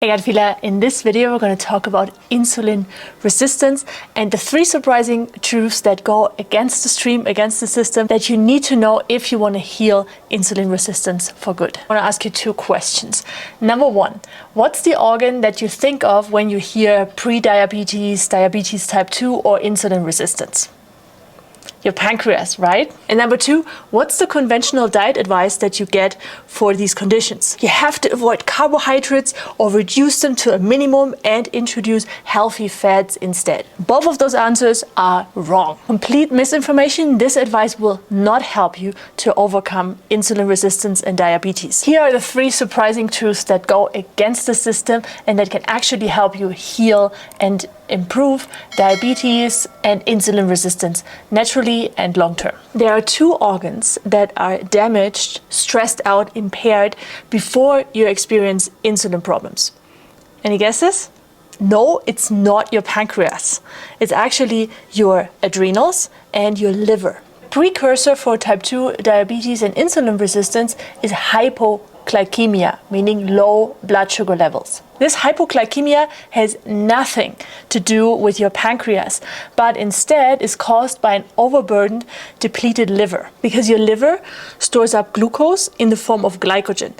Hey Advila, in this video we're going to talk about insulin resistance and the 3 surprising truths that go against the stream, against the system, that you need to know if you want to heal insulin resistance for good. I want to ask you 2 questions. Number 1, what's the organ that you think of when you hear prediabetes, diabetes type 2 or insulin resistance? Your pancreas, right? And number 2, what's the conventional diet advice that you get for these conditions? You have to avoid carbohydrates or reduce them to a minimum and introduce healthy fats instead. Both of those answers are wrong. Complete misinformation. This advice will not help you to overcome insulin resistance and diabetes. Here are the 3 surprising truths that go against the system and that can actually help you heal and improve diabetes and insulin resistance naturally and long term. There are 2 organs that are damaged, stressed out, impaired before you experience insulin problems. Any guesses? No, it's not your pancreas. It's actually your adrenals and your liver. Precursor for type 2 diabetes and insulin resistance is hypoglycemia, meaning low blood sugar levels. This hypoglycemia has nothing to do with your pancreas, but instead is caused by an overburdened, depleted liver, because your liver stores up glucose in the form of glycogen.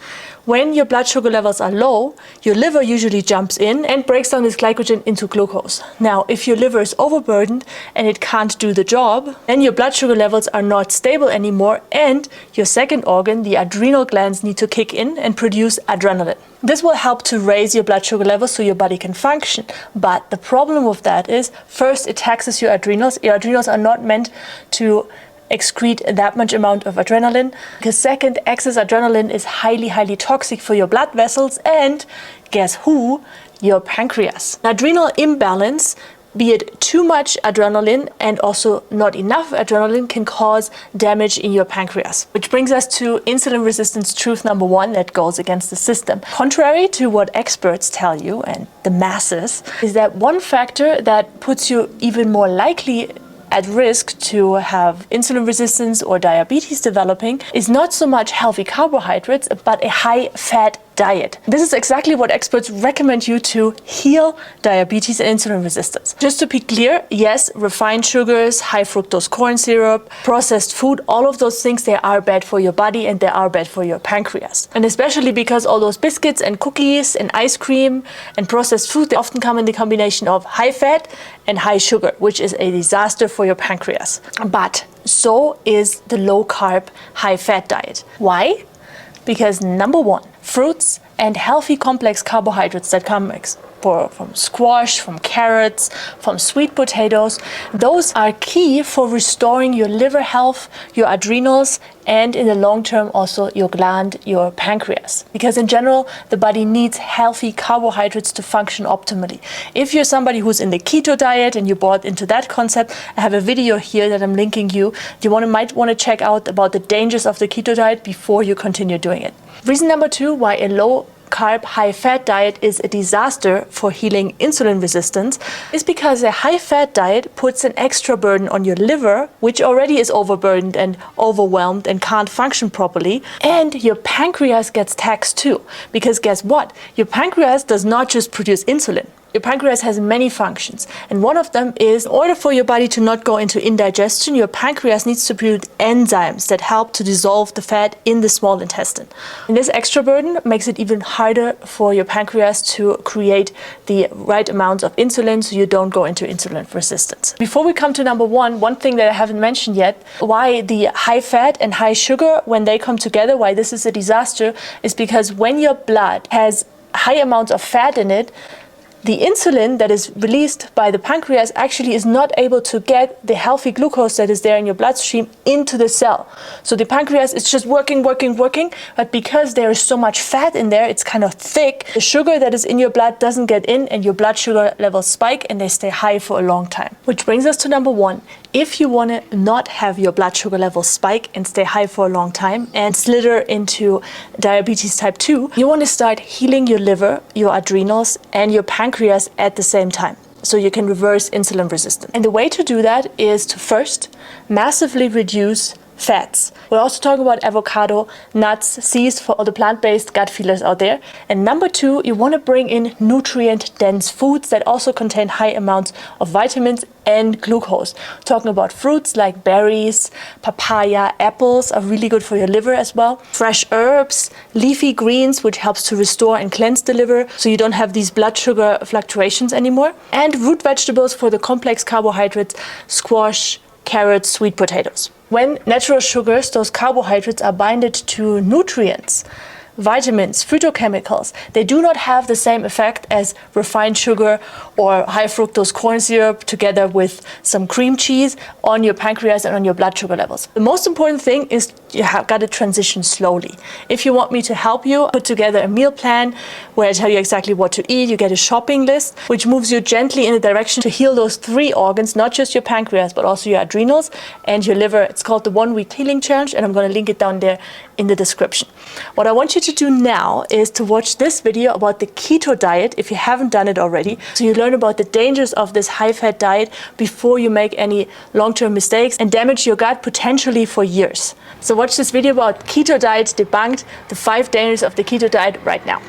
When your blood sugar levels are low, your liver usually jumps in and breaks down this glycogen into glucose. Now, if your liver is overburdened and it can't do the job, then your blood sugar levels are not stable anymore, and your second organ, the adrenal glands, need to kick in and produce adrenaline. This will help to raise your blood sugar levels so your body can function. But the problem with that is, first, it taxes your adrenals. Your adrenals are not meant to excrete that much amount of adrenaline. Because second, excess adrenaline is highly toxic for your blood vessels. And guess who? Your pancreas. Adrenal imbalance, be it too much adrenaline and also not enough adrenaline, can cause damage in your pancreas. Which brings us to insulin resistance truth number 1 that goes against the system. Contrary to what experts tell you and the masses, is that one factor that puts you even more likely at risk to have insulin resistance or diabetes developing is not so much healthy carbohydrates, but a high-fat diet. This is exactly what experts recommend you to heal diabetes and insulin resistance. Just to be clear, yes, refined sugars, high fructose corn syrup, processed food, all of those things, they are bad for your body and they are bad for your pancreas. And especially because all those biscuits and cookies and ice cream and processed food, they often come in the combination of high fat and high sugar, which is a disaster for your pancreas. But so is the low-carb, high-fat diet. Why? Because number 1, fruits and healthy complex carbohydrates that come from squash, from carrots, from sweet potatoes, those are key for restoring your liver health, your adrenals, and in the long term also your gland, your pancreas. Because in general, the body needs healthy carbohydrates to function optimally. If you're somebody who's in the keto diet and you bought into that concept, I have a video here that I'm linking you. Might want to check out about the dangers of the keto diet before you continue doing it. Reason number 2 why a low-carb, high-fat diet is a disaster for healing insulin resistance is because a high-fat diet puts an extra burden on your liver, which already is overburdened and overwhelmed and can't function properly, and your pancreas gets taxed too. Because guess what? Your pancreas does not just produce insulin. Your pancreas has many functions, and one of them is, in order for your body to not go into indigestion, your pancreas needs to produce enzymes that help to dissolve the fat in the small intestine. And this extra burden makes it even harder for your pancreas to create the right amount of insulin so you don't go into insulin resistance. Before we come to number 1, one thing that I haven't mentioned yet, why the high fat and high sugar, when they come together, why this is a disaster, is because when your blood has high amounts of fat in it, the insulin that is released by the pancreas actually is not able to get the healthy glucose that is there in your bloodstream into the cell. So the pancreas is just working, but because there is so much fat in there, it's kind of thick, the sugar that is in your blood doesn't get in and your blood sugar levels spike and they stay high for a long time. Which brings us to number 1. If you want to not have your blood sugar levels spike and stay high for a long time and slither into diabetes type 2, you want to start healing your liver, your adrenals, and your pancreas at the same time, so you can reverse insulin resistance. And the way to do that is to first massively reduce fats. We're also talking about avocado, nuts, seeds for all the plant-based gut feelers out there. And number 2, you want to bring in nutrient-dense foods that also contain high amounts of vitamins and glucose. Talking about fruits like berries, papaya, apples are really good for your liver as well. Fresh herbs, leafy greens, which helps to restore and cleanse the liver so you don't have these blood sugar fluctuations anymore. And root vegetables for the complex carbohydrates, squash, carrots, sweet potatoes. When natural sugars, those carbohydrates, are binded to nutrients, vitamins, phytochemicals, they do not have the same effect as refined sugar or high fructose corn syrup together with some cream cheese on your pancreas and on your blood sugar levels. The most important thing is you have got to transition slowly. If you want me to help you put together a meal plan where I tell you exactly what to eat, you get a shopping list which moves you gently in the direction to heal those 3 organs, not just your pancreas, but also your adrenals and your liver. It's called the 1-week healing challenge, and I'm going to link it down there in the description. What I want you to do now is to watch this video about the keto diet if you haven't done it already, so you learn about the dangers of this high-fat diet before you make any long-term mistakes and damage your gut potentially for years. So watch this video about keto diet debunked, the 5 dangers of the keto diet right now.